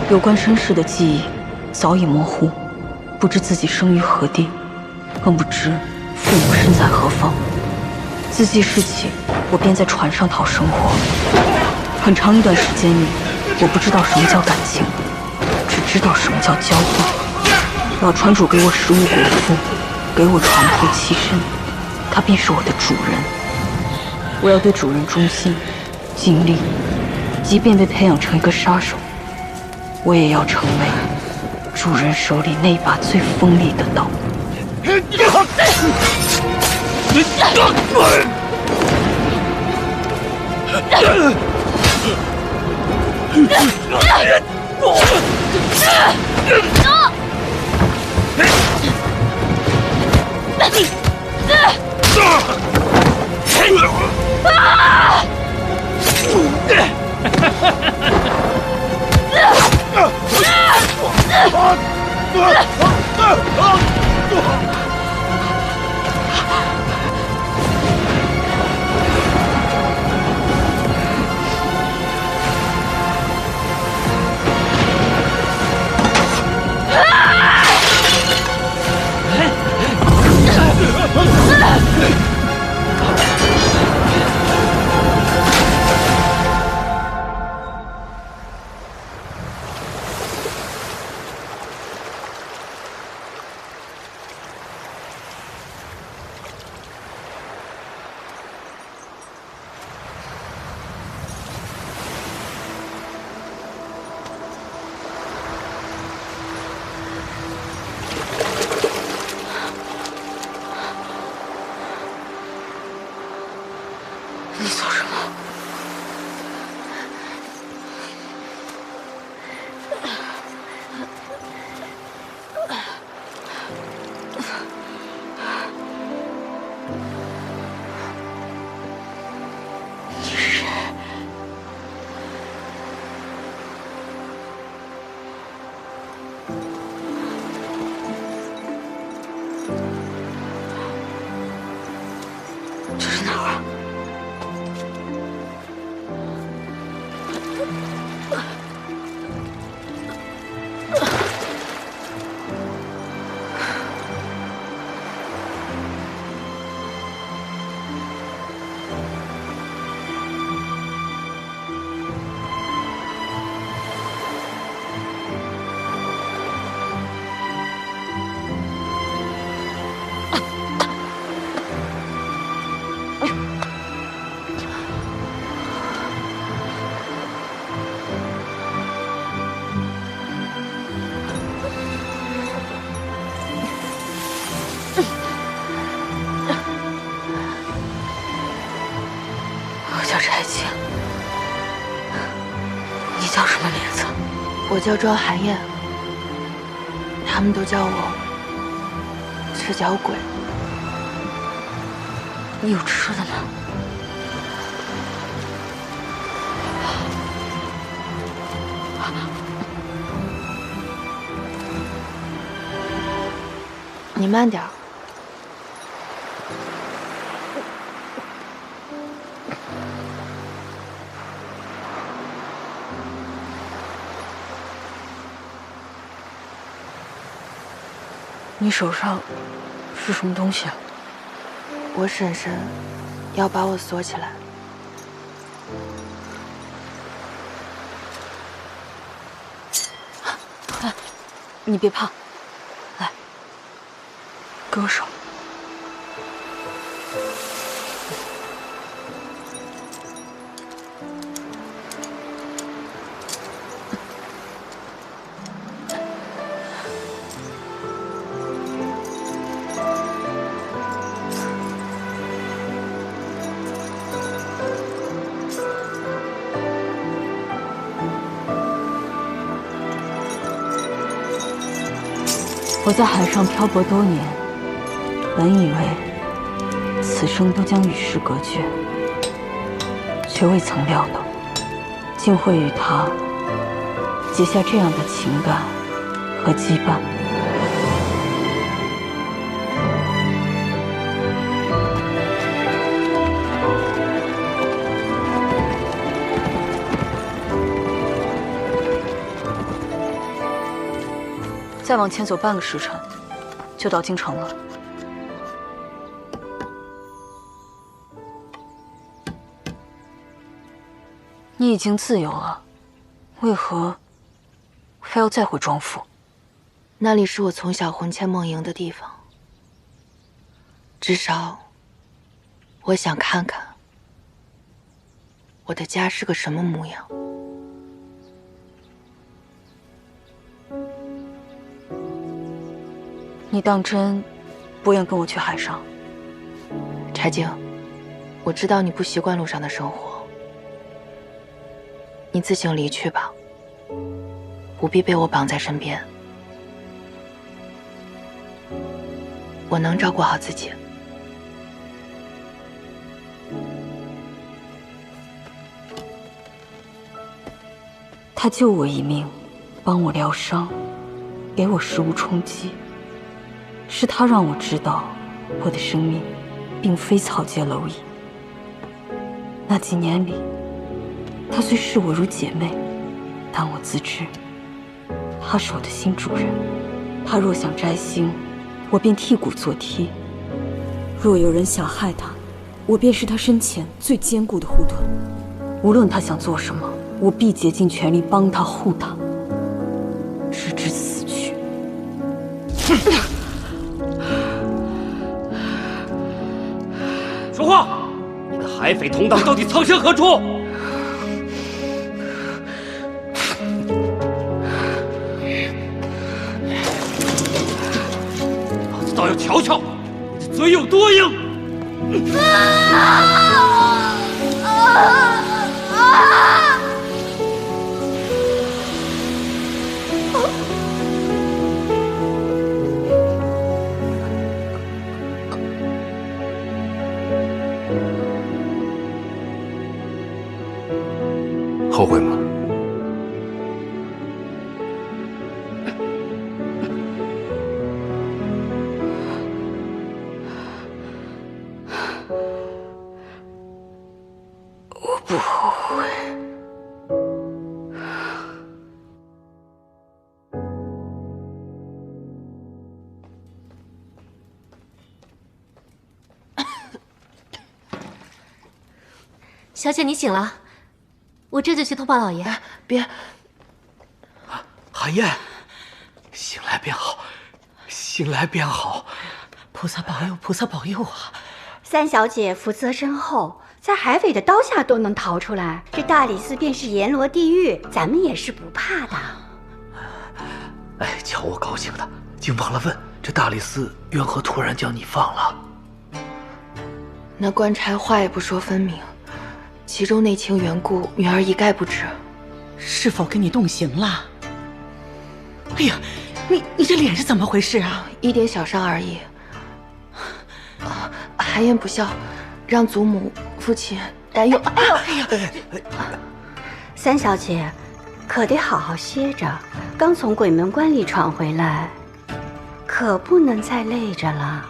有关身世的记忆早已模糊，不知自己生于何地，更不知父母身在何方。自记事起，我便在船上讨生活。很长一段时间里，我不知道什么叫感情，只知道什么叫交换。老船主给我食物果腹，给我床铺栖身，他便是我的主人。我要对主人忠心尽力，即便被培养成一个杀手，我也要成为主人手里那把最锋利的刀。你做什么？你是？这是哪儿啊？我叫柴静，你叫什么名字？我叫庄寒燕，他们都叫我赤脚鬼。你有吃的吗？你慢点儿。你手上是什么东西啊？我婶婶要把我锁起来。你别怕，来，给我手。我在海上漂泊多年，本以为此生都将与世隔绝，却未曾料到，竟会与他结下这样的情感和羁绊。再往前走半个时辰，就到京城了。你已经自由了，为何非要再回庄府？那里是我从小魂牵梦萦的地方，至少我想看看我的家是个什么模样。你当真不愿跟我去海上？柴静，我知道你不习惯路上的生活，你自行离去吧，不必被我绑在身边。我能照顾好自己。他救我一命，帮我疗伤，给我食物充饥，是他让我知道，我的生命并非草芥蝼蚁。那几年里，他虽视我如姐妹，但我自知，他是我的新主人。他若想摘星，我便剔骨做梯；若有人想害他，我便是他身前最坚固的护盾。无论他想做什么，我必竭尽全力帮他护他，直至死去。说话！你的海匪同党到底藏身何处？老子倒要瞧瞧你的嘴有多硬！后悔吗？我不后悔。小姐，你醒了，我这就去通报老爷。别，寒燕，醒来便好，醒来便好。菩萨保佑，菩萨保佑啊！三小姐福泽深厚，在海匪的刀下都能逃出来，这大理寺便是阎罗地狱，咱们也是不怕的。哎，瞧我高兴的，竟忘了问，这大理寺缘何突然将你放了？那官差话也不说分明，其中内情缘故，女儿一概不知。是否给你动刑了？哎呀，你这脸是怎么回事啊？一点小伤而已。寒烟不孝，让祖母、父亲担忧。哎呦！三小姐，可得好好歇着。刚从鬼门关里闯回来，可不能再累着了。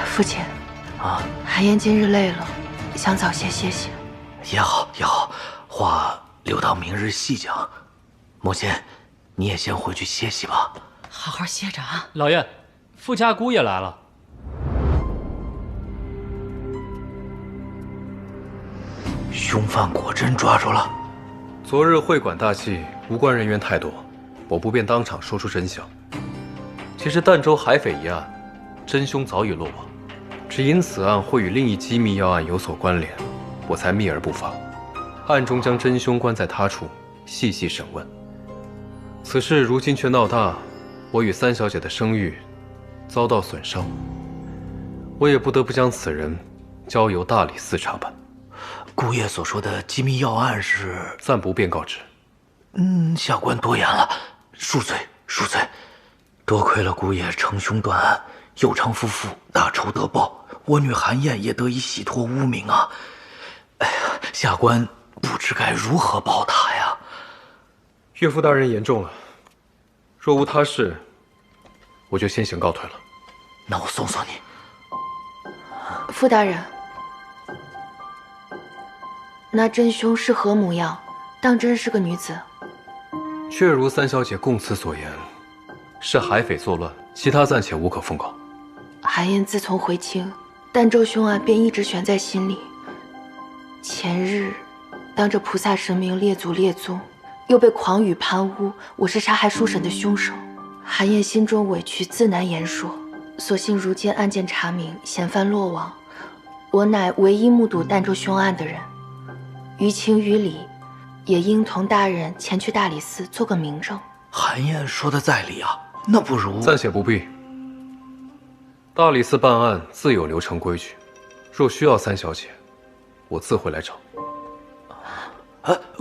父亲，啊，寒烟今日累了，想早些歇息。也好也好，话留到明日细讲。母亲，你也先回去歇息吧。好好歇着啊。老爷，傅家姑也来了。凶犯果真抓住了。昨日会馆大戏，无关人员太多，我不便当场说出真相。其实儋州海匪一案，真凶早已落网，只因此案会与另一机密要案有所关联，我才秘而不发，暗中将真凶关在他处，细细审问。此事如今却闹大，我与三小姐的声誉遭到损伤，我也不得不将此人交由大理寺查办。姑爷所说的机密要案是？暂不便告知。下官多言了，恕罪恕罪。多亏了姑爷惩凶断案，有偿夫妇大仇得报，我女寒燕也得以洗脱污名啊！哎呀，下官不知该如何报答呀。岳父大人言重了，若无他事，我就先行告退了。那我送送你。傅大人，那真凶是何模样？当真是个女子？确如三小姐供词所言，是海匪作乱，其他暂且无可奉告。韩燕自从回京，儋州凶案便一直悬在心里。前日当着菩萨神明列祖列宗，又被狂语攀污，我是杀害叔婶的凶手。韩燕心中委屈，自难言说。所幸如今案件查明，嫌犯落网，我乃唯一目睹儋州凶案的人，于情于理，也应同大人前去大理寺做个明证。韩燕说的在理啊，那不如暂且不必。大理寺办案自有流程规矩，若需要三小姐，我自会来找。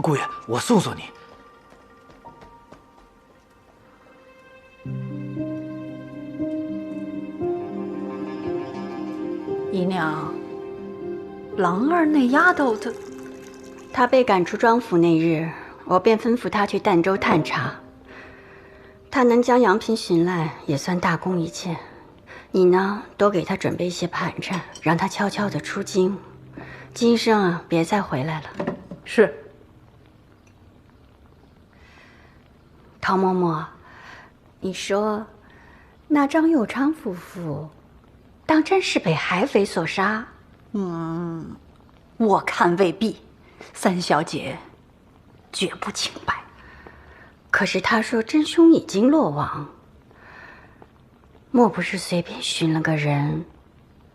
姑爷，我送送你。姨娘，郎儿那丫头她被赶出庄府那日，我便吩咐她去儋州探查。她能将杨平寻来，也算大功一件。你呢，多给她准备一些盘缠，让她悄悄地出京。今生啊，别再回来了。是。陶嬷嬷，你说，那张佑昌夫妇，当真是被海匪所杀？我看未必，三小姐绝不清白。可是他说真凶已经落网，莫不是随便寻了个人，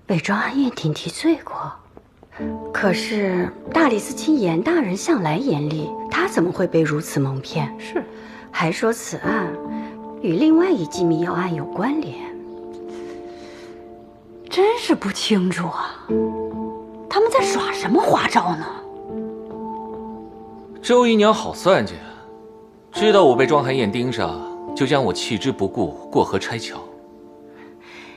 伪装安燕廷提罪过？可是大理寺卿严大人向来严厉，他怎么会被如此蒙骗？是，还说此案与另外一记密要案有关联，真是不清楚啊。他们在耍什么花招呢？周姨娘好算计，知道我被庄寒燕盯上，就将我弃之不顾，过河拆桥。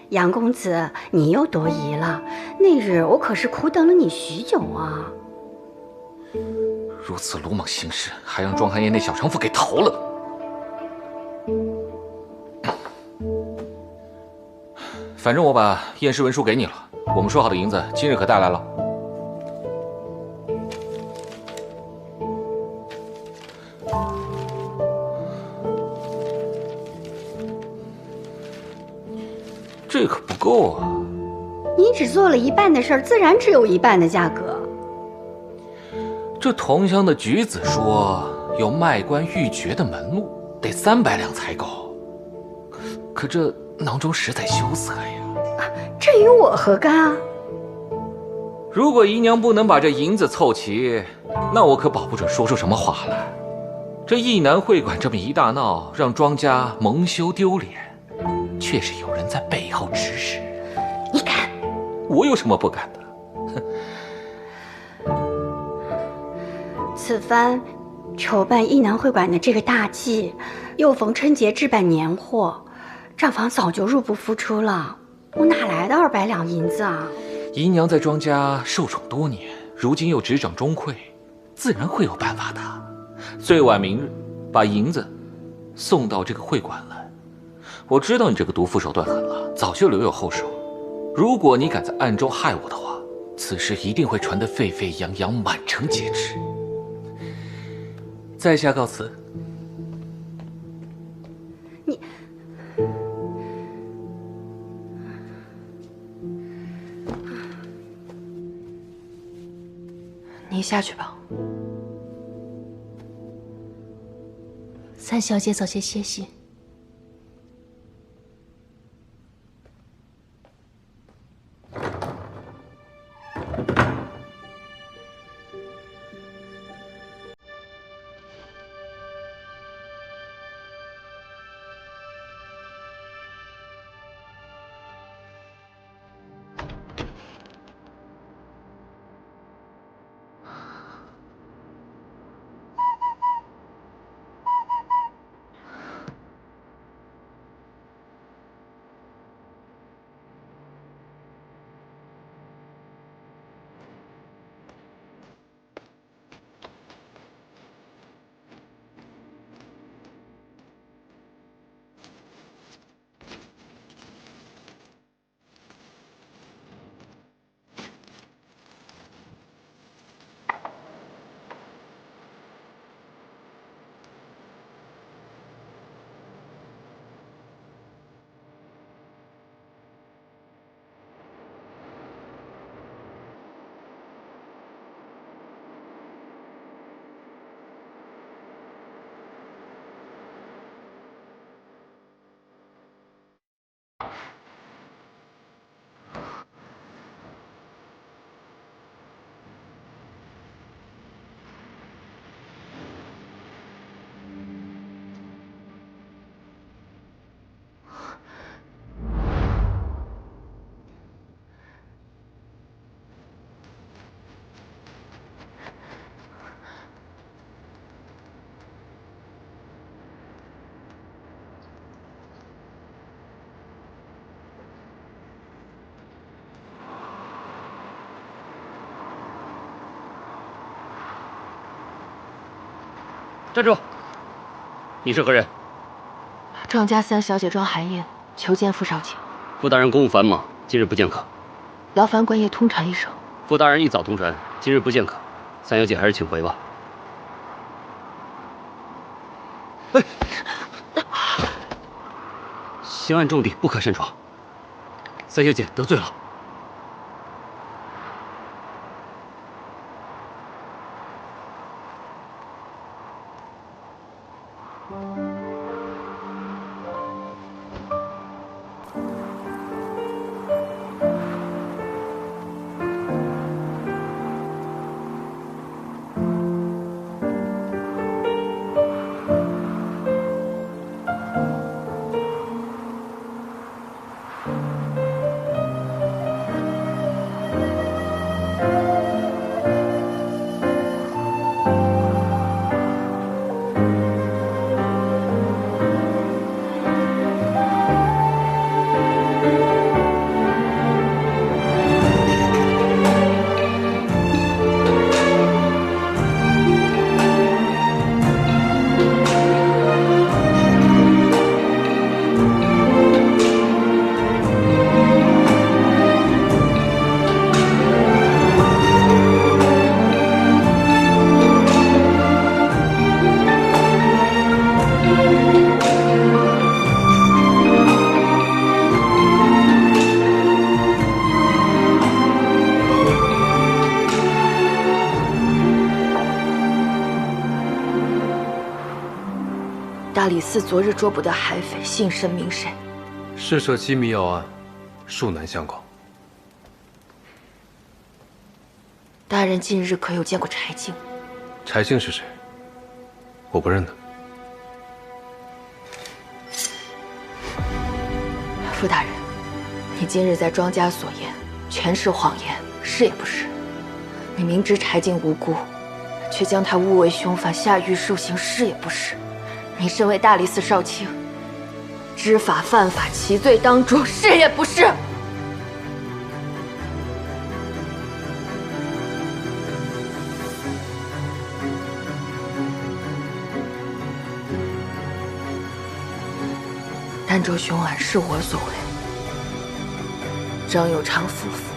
杨公子，你又多疑了。那日我可是苦等了你许久啊。如此鲁莽行事，还让庄寒燕那小娼妇给逃了。反正我把验尸文书给你了，我们说好的银子今日可带来了。这可不够啊！你只做了一半的事儿，自然只有一半的价格。这同乡的举子说有卖官鬻爵的门路，得300两才够。可这囊中实在羞涩呀！这与我何干啊？如果姨娘不能把这银子凑齐，那我可保不准说出什么话来。这义南会馆这么一大闹，让庄家蒙羞丢脸，确实有人在背后指使。你敢？我有什么不敢的？此番筹办义南会馆的这个大计，又逢春节置办年货，账房早就入不敷出了，我哪来的200两银子啊？姨娘在庄家受宠多年，如今又执掌钟会，自然会有办法的。最晚明日，把银子送到这个会馆来。我知道你这个毒妇手段狠了，早就留有后手。如果你敢在暗中害我的话，此事一定会传得沸沸扬扬，满城皆知。在下告辞。你下去吧。三小姐早些歇息。站住！你是何人？庄家三小姐庄寒燕，求见傅少卿。傅大人公务繁忙，今日不见客。劳烦官爷通传一声。傅大人一早通传，今日不见客，三小姐还是请回吧。哎，刑案重地，不可擅闯。三小姐得罪了。大理寺昨日捉捕的海匪姓甚名谁？事涉机密要案，恕难相告。大人近日可有见过柴静？柴静是谁？我不认得。傅大人，你今日在庄家所言全是谎言，是也不是？你明知柴静无辜，却将她诬为凶犯下狱受刑，是也不是？你身为大理寺少卿，知法犯法，其罪当诛，是也不是？儋州凶案是我所为，张有昌夫妇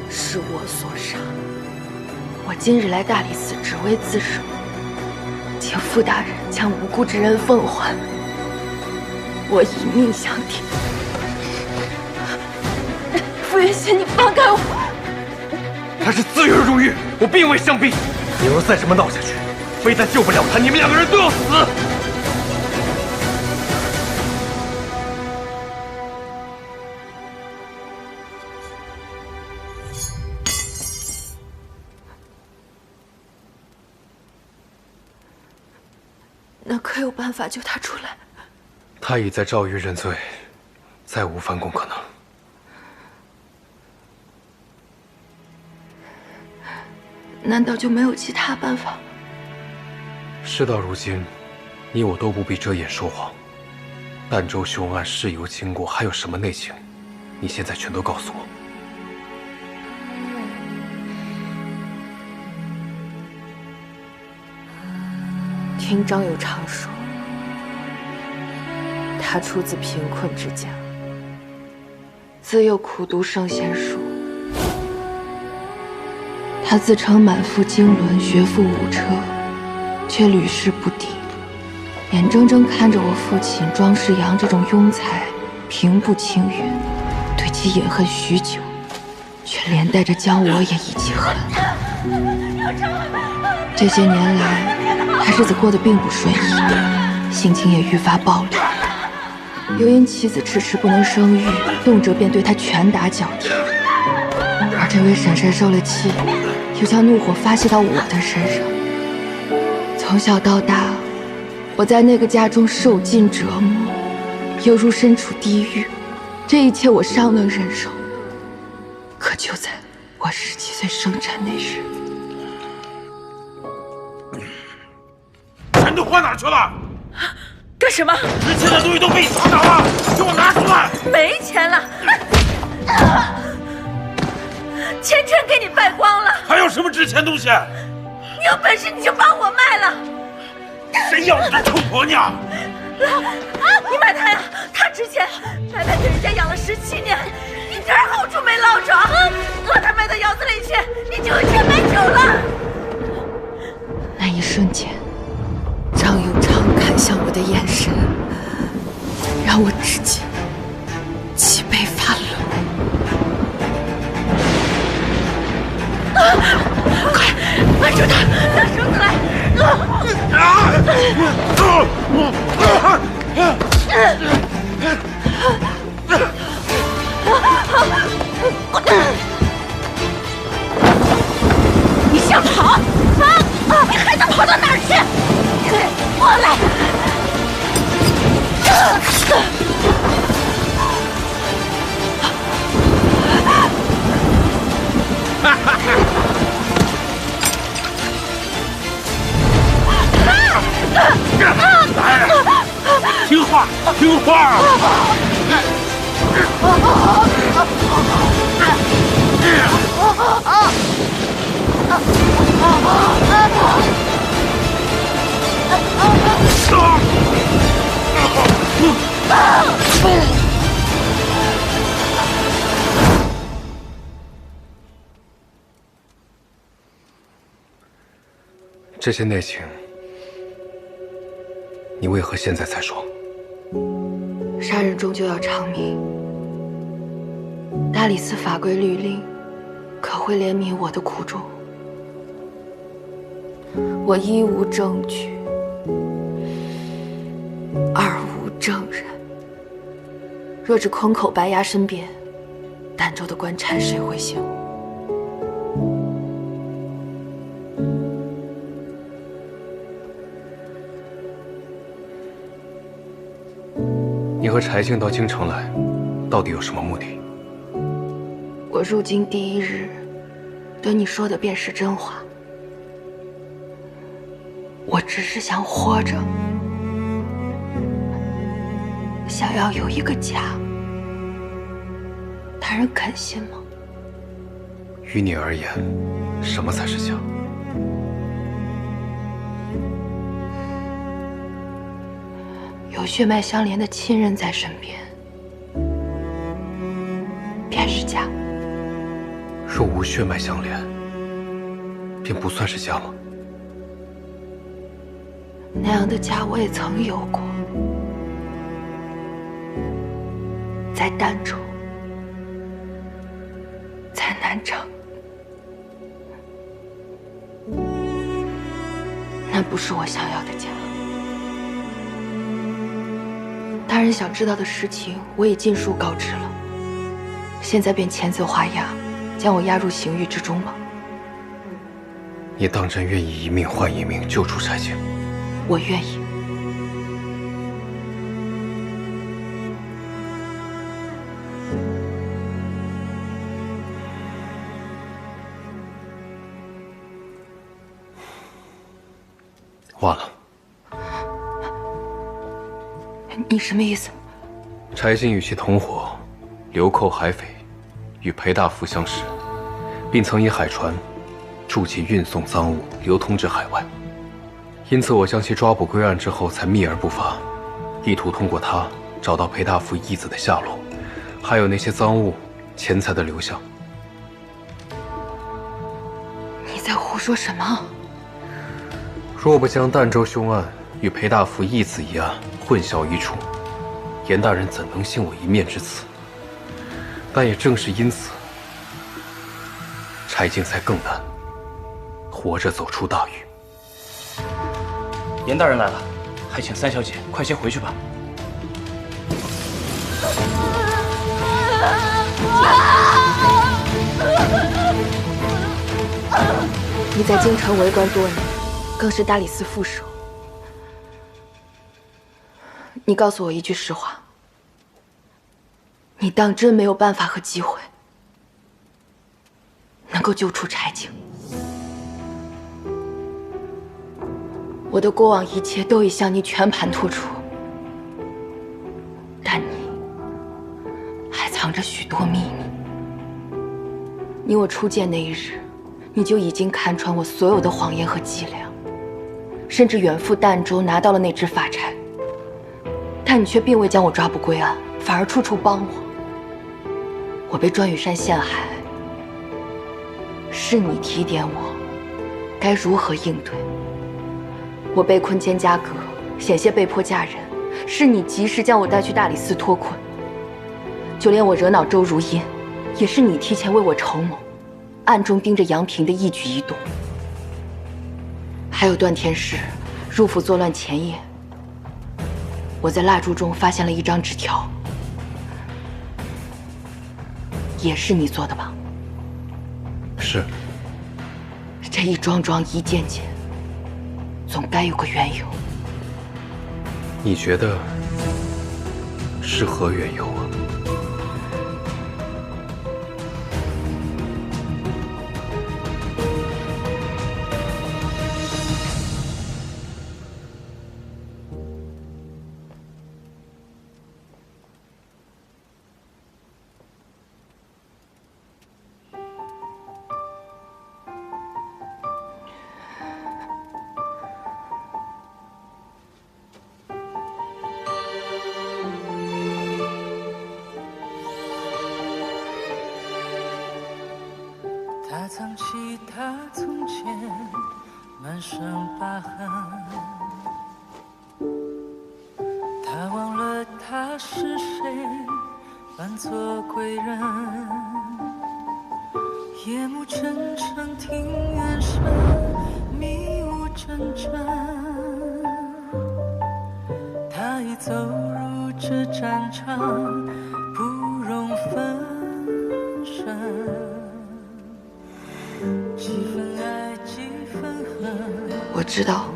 是我所杀。我今日来大理寺只为自首，请傅大人将无辜之人奉还，我以命相抵。傅元熙，你放开我！他是自愿入狱，我并未相逼。你若再这么闹下去，非但救不了他，你们两个人都要死。那可有办法救他出来？他已在诏狱认罪，再无翻供可能。难道就没有其他办法？事到如今，你我都不必遮掩说谎。儋州凶案事由经过，还有什么内情，你现在全都告诉我。听张有昌说，他出自贫困之家，自幼苦读圣贤书。他自称满腹经纶，学富五车，却屡试不第。眼睁睁看着我父亲庄世阳这种庸才平步青云，对其隐恨许久，却连带着将我也一起恨。这些年来，他日子过得并不顺意，性情也愈发暴戾。又因妻子迟迟不能生育，动辄便对他拳打脚踢。而这位婶婶受了气，又将怒火发泄到我的身上。从小到大，我在那个家中受尽折磨，犹如身处地狱。这一切我尚能忍受，可就在我17岁生产那日，钱都花哪儿去了？干什么？值钱的东西都被你藏哪了？给我拿出来！没钱了，钱全给你败光了。还有什么值钱东西？你有本事你就把我卖了，谁要你这臭婆娘？你买它呀，它值钱，白白给人家养了17年，一点好处没捞着，把它卖到窑子里去，你就有钱买酒了。那一瞬间，张永昌看向我的眼神，让我直接脊背发冷。快，按住他，拿绳子来！你想跑？你还能跑到哪儿去？过来！听话，听话！这些内情，你为何现在才说？杀人终究要偿命，大理寺法规律令，可会怜悯我的苦衷？我一无证据，二无证人，若只空口白牙申辩，儋州的官差谁会信我？你和柴静到京城来，到底有什么目的？我入京第1日，对你说的便是真话。我只是想活着，想要有一个家。大人肯信吗？于你而言，什么才是家？有血脉相连的亲人在身边，便是家。若无血脉相连，便不算是家吗？那样的家我也曾有过，在儋州，在南城。那不是我想要的家。大人想知道的事情，我已尽数告知了。现在便签字画押，将我押入刑狱之中吧。你当真愿意一命换一命救出柴静？我愿意。晚了。你什么意思？柴静与其同伙流寇海匪，与裴大福相识，并曾以海船助其运送赃物流通至海外。因此，我将其抓捕归案之后，才秘而不发，意图通过他找到裴大福义子的下落，还有那些赃物、钱财的流向。你在胡说什么？若不将儋州凶案与裴大福义子一案混淆一处，严大人怎能信我一面之词？但也正是因此，柴静才更难活着走出大狱。严大人来了，还请三小姐快些回去吧。你在京城为官多年，更是大理寺副手。你告诉我一句实话，你当真没有办法和机会能够救出柴静？我的过往一切都已向你全盘托出，但你还藏着许多秘密。你我初见那一日，你就已经看穿我所有的谎言和伎俩。甚至远赴儋州拿到了那支法差。但你却并未将我抓捕归案，反而处处帮我。我被专羽山陷害，是你提点我该如何应对。我被困蒹葭阁，险些被迫嫁人，是你及时将我带去大理寺脱困。就连我惹恼周如印，也是你提前为我筹谋，暗中盯着杨平的一举一动。还有段天师入府作乱前夜，我在蜡烛中发现了一张纸条，也是你做的吧？是。这一桩桩一件件，总该有个缘由。你觉得是何缘由啊？他藏起他从前满身疤痕，他忘了他是谁，扮作归人。夜幕沉沉听远声，迷雾阵阵。他已走入这战场，不容分身。几分爱，几分恨。我知道，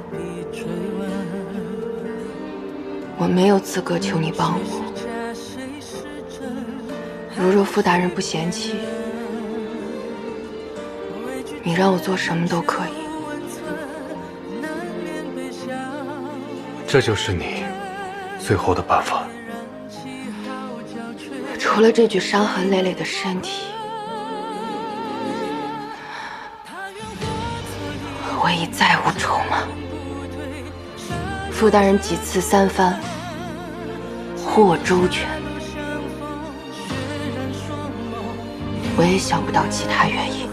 我没有资格求你帮我。如若傅大人不嫌弃，你让我做什么都可以。这就是你最后的办法。除了这具伤痕累累的身体，我已再无筹码。傅大人几次三番护我周全，我也想不到其他原因。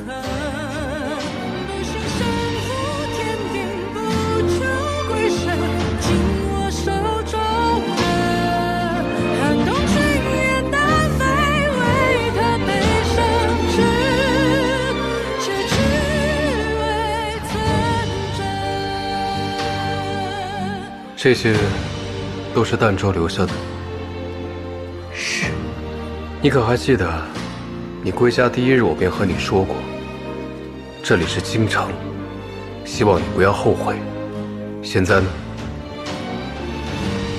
这些都是儋州留下的。是。你可还记得，你归家第一日我便和你说过，这里是京城，希望你不要后悔。现在呢？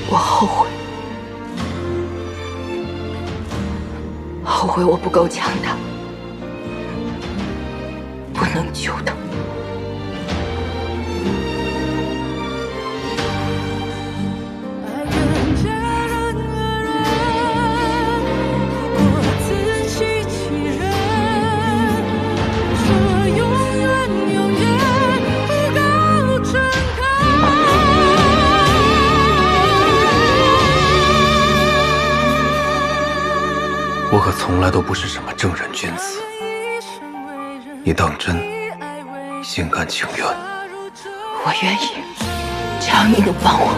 我后悔，后悔我不够强大，不能救他。我可从来都不是什么正人君子，你当真心甘情愿？我愿意，只要你能帮我。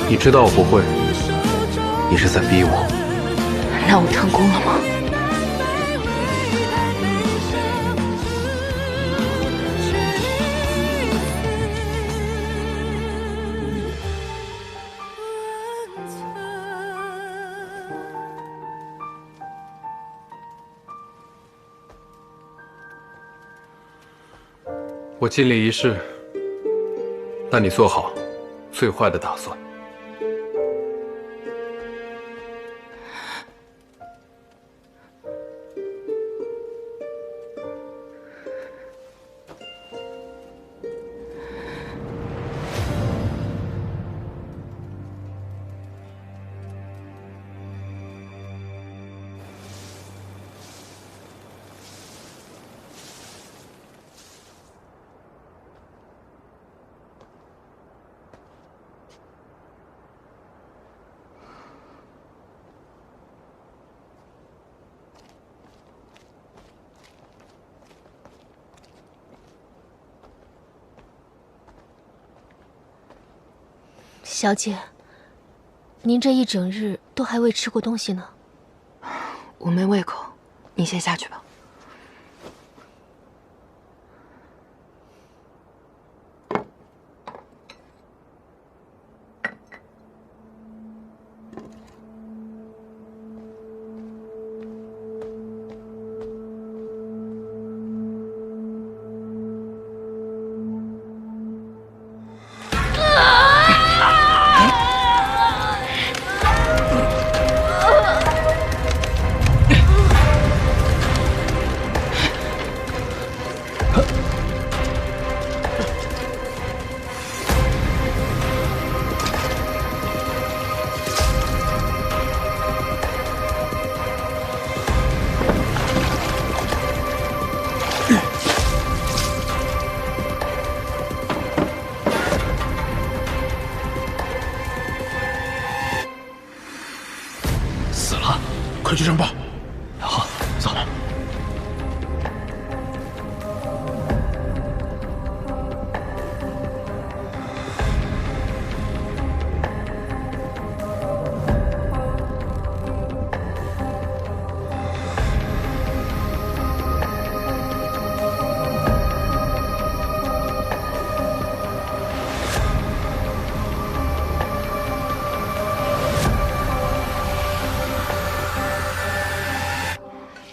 你知道我不会，你是在逼我。那我成功了吗？我尽力一试，但你做好最坏的打算。小姐，您这一整日都还未吃过东西呢。我没胃口，你先下去吧。快去上报。好，走。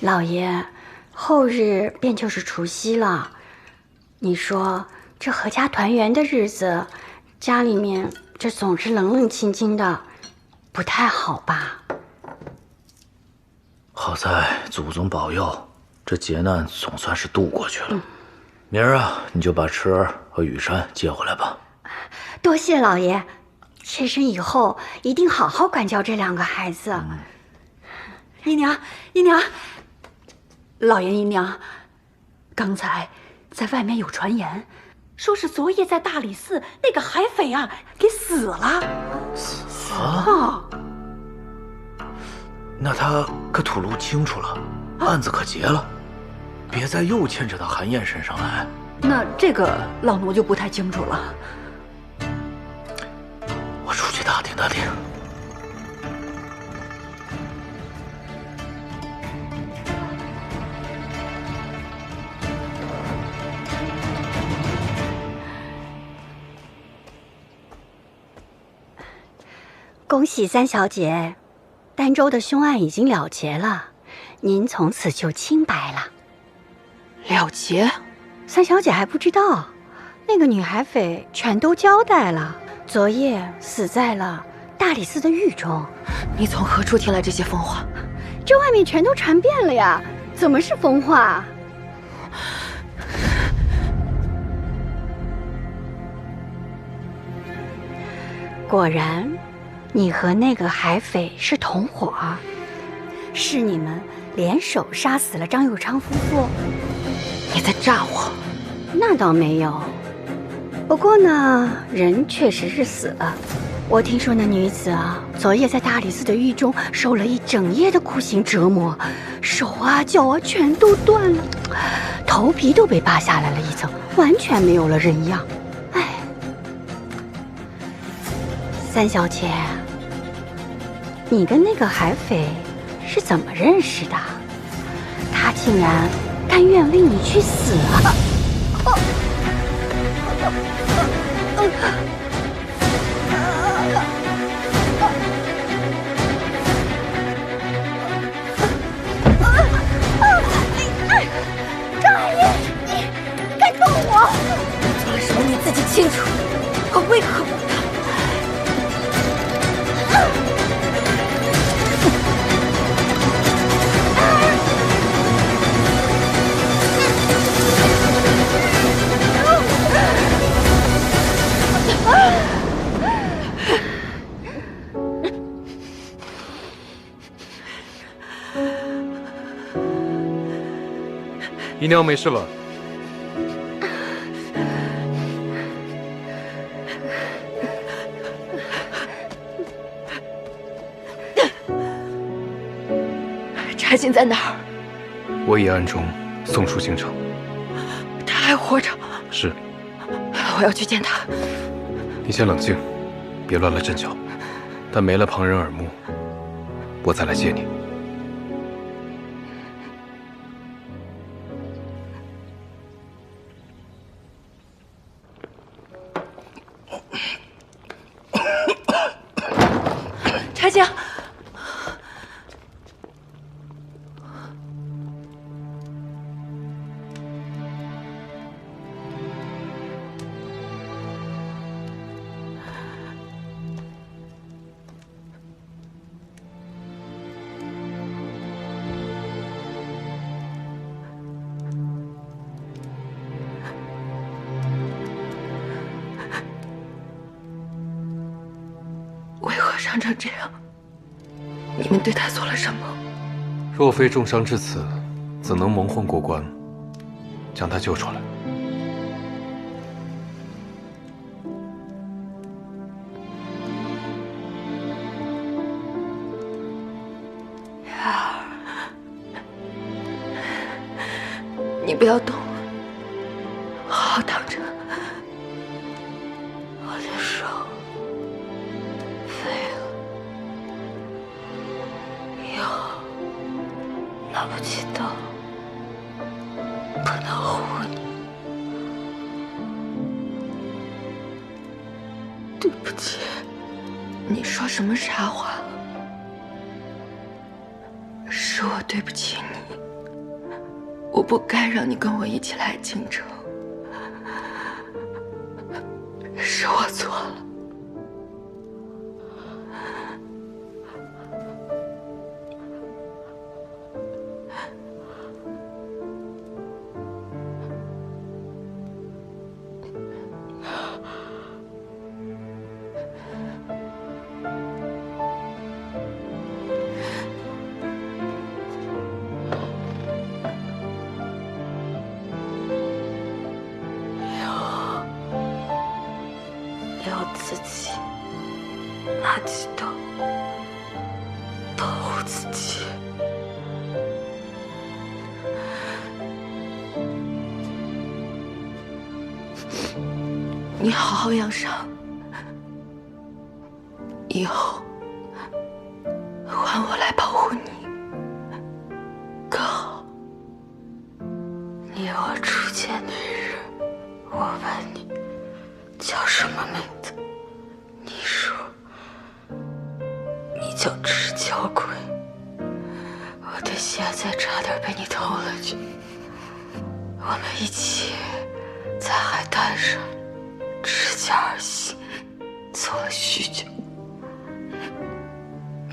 老爷，后日便就是除夕了。你说这阖家团圆的日子，家里面这总是冷冷清清的，不太好吧？好在祖宗保佑，这劫难总算是渡过去了。明儿啊，你就把池儿和雨山接回来吧。多谢老爷，妾身以后一定好好管教这两个孩子。姨娘，姨娘，老爷姨娘，刚才在外面有传言，说是昨夜在大理寺那个海匪啊给死了。死了？那他可吐露清楚了，案子可结了，别再又牵扯到韩燕身上来。那这个老奴就不太清楚了。我出去打听打听。恭喜三小姐，儋州的凶案已经了结了，您从此就清白了。了结？三小姐还不知道，那个女海匪全都交代了，昨夜死在了大理寺的狱中。你从何处听来这些疯话？这外面全都传遍了呀，怎么是疯话？果然，你和那个海匪是同伙，是你们联手杀死了张佑昌夫妇。你在诈我？那倒没有，不过呢，人确实是死了。我听说那女子啊，昨夜在大理寺的狱中受了一整夜的酷刑折磨，手啊脚啊全都断了，头皮都被扒下来了一层，完全没有了人样。哎，三小姐，你跟那个海匪是怎么认识的？他竟然甘愿为你去死啊！张海燕，你敢动我？做了什么你自己清楚，我为何不干？姨娘没事吧？柴进在哪儿？我已暗中送出京城。他还活着？是。我要去见他。你先冷静，别乱了阵脚。但没了旁人耳目，我再来接你。茶姐。 为何伤成这样？你们对他做了什么？若非重伤至此，怎能蒙混过关，将他救出来？你不要动，好好躺着。我的手废了，以后拿不起刀，不能护你。对不起，你说什么傻话？是我对不起你。 我不该让你跟我一起来京城，是我错了。自己拿起刀保护自己。你好好养伤，以后换我来保护你，可好？你我初见那日，我问你叫什么名字？ 你说你叫赤脚鬼，我的鞋子差点被你偷了去。我们一起在海滩上持脚而行，走了许久。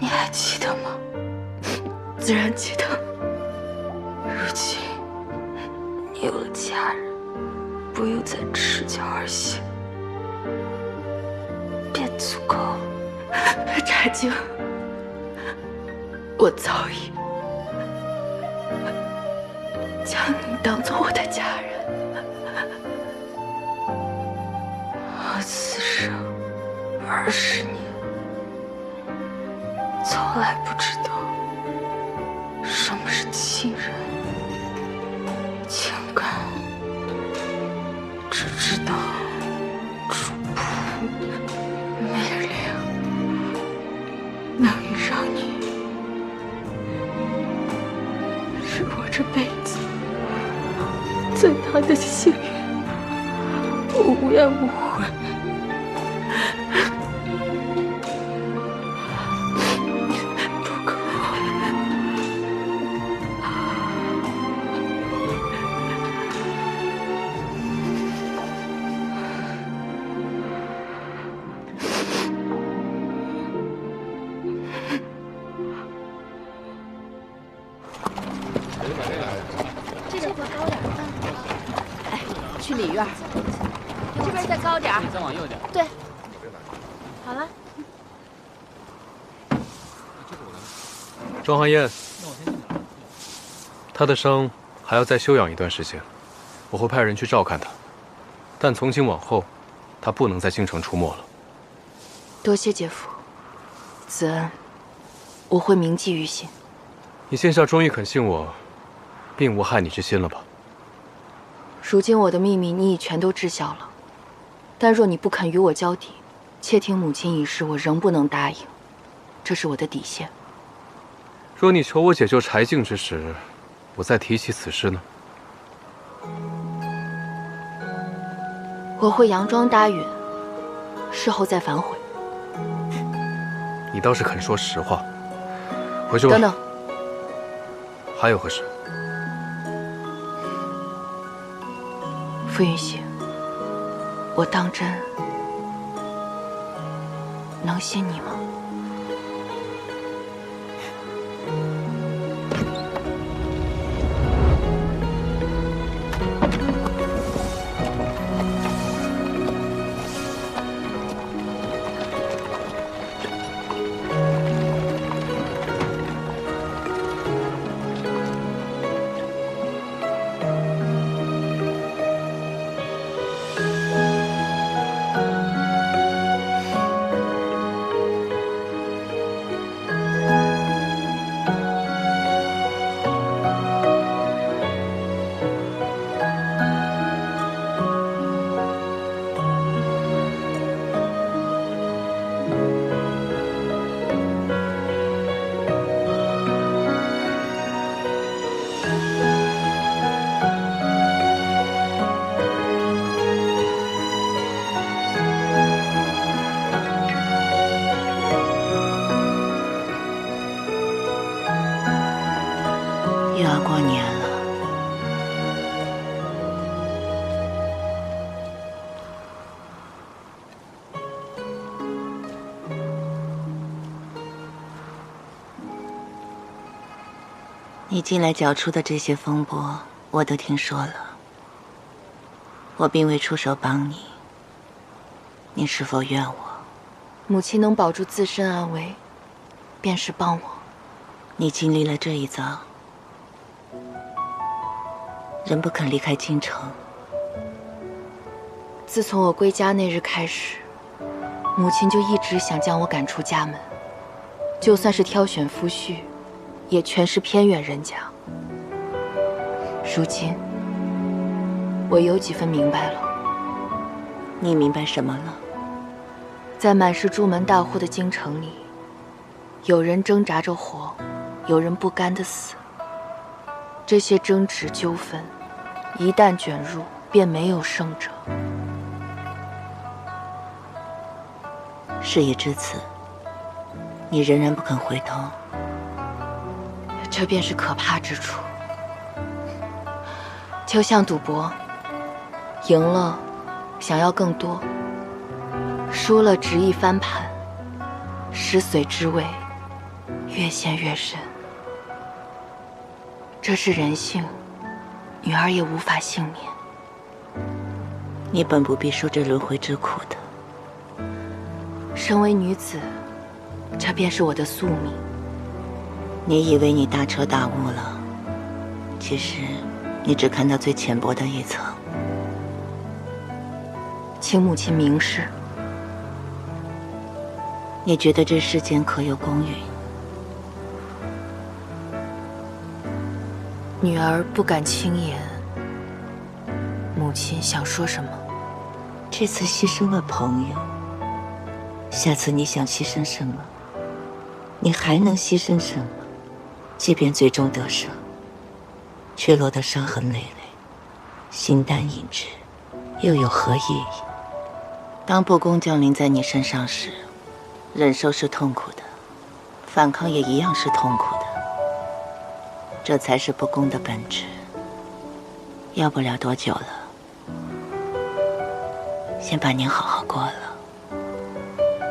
你还记得吗？自然记得。如今你有了家人，不用再赤脚而行。 便足够了，茶晶，我早已将你当做我的家人。我此生20年，从来不知道什么是亲人、情感，只知道主仆。 美玲，能遇上你，是我这辈子最大的幸运。我无怨无悔。不可。去里院，这边再高点儿，再往右点。对，好了。庄寒燕，他的伤还要再休养一段时间，我会派人去照看他，但从今往后，他不能在京城出没了。多谢姐夫，子恩，我会铭记于心。你现下终于肯信我，并无害你之心了吧？ 如今我的秘密你已全都知晓了，但若你不肯与我交底，窃听母亲一事，我仍不能答应，这是我的底线。若你求我解救柴静之时，我再提起此事呢？我会佯装答允，事后再反悔。你倒是肯说实话。回去吧。等等，还有何事？傅云熙，我当真能信你吗？又要过年了，你近来搅出的这些风波，我都听说了。我并未出手帮你，你是否怨我？母亲能保住自身安危，便是帮我。你经历了这一遭，仍不肯离开京城。自从我归家那日开始，母亲就一直想将我赶出家门，就算是挑选夫婿，也全是偏远人家。如今，我有几分明白了。你明白什么了？在满是朱门大户的京城里，有人挣扎着活，有人不甘的死。这些争执纠纷，一旦卷入，便没有胜者。事已至此，你仍然不肯回头，这便是可怕之处。就像赌博，赢了想要更多，输了执意翻盘，食髓知味，越陷越深。这是人性，女儿也无法幸免。你本不必受这轮回之苦的。身为女子，这便是我的宿命。你以为你大彻大悟了，其实你只看到最浅薄的一层。请母亲明示。你觉得这世间可有公允？女儿不敢轻言。母亲想说什么？这次牺牲了朋友，下次你想牺牲什么？你还能牺牲什么？即便最终得胜，却落得伤痕累累，形单影只，又有何意义？当不公降临在你身上时，忍受是痛苦的，反抗也一样是痛苦的。这才是不公的本质。要不了多久了，先把年好好过了，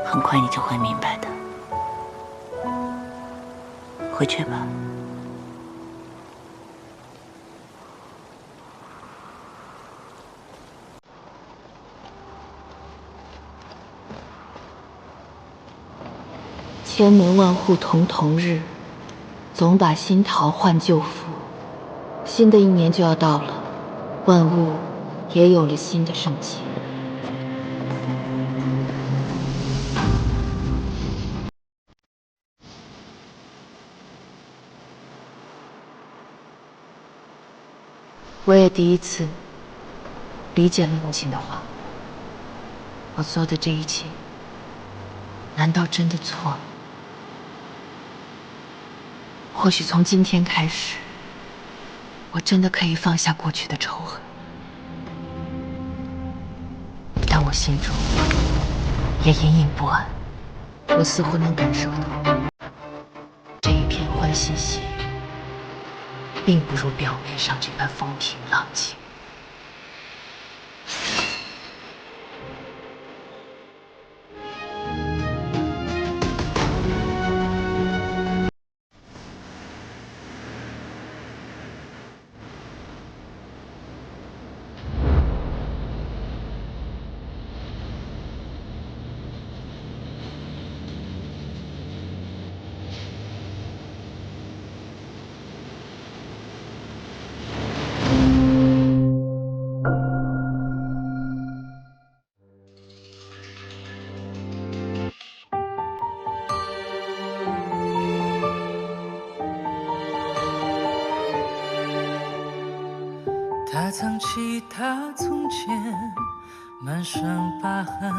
很快你就会明白的。回去吧。千门万户同日，总把新桃换旧符。新的一年就要到了，万物也有了新的生机。我也第一次理解了母亲的话。我做的这一切，难道真的错了？或许从今天开始，我真的可以放下过去的仇恨，但我心中也隐隐不安。我似乎能感受到，这一片欢欣喜悦，并不如表面上这般风平浪静。他藏起他从前满身疤痕，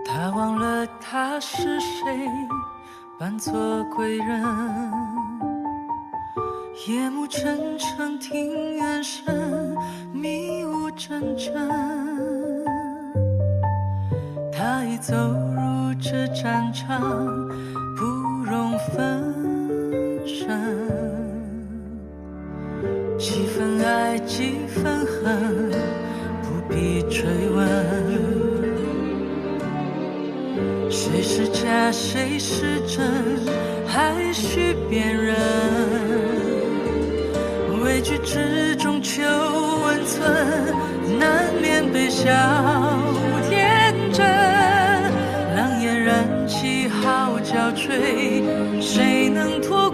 他忘了他是谁，扮作贵人。夜幕沉沉，庭院深，迷雾阵阵。他已走入这战场，不容分身。几分爱，几分恨，不必追问。谁是假，谁是真，还需辨认。畏惧之中求温存，难免被笑天真。狼烟燃起号角吹，谁能脱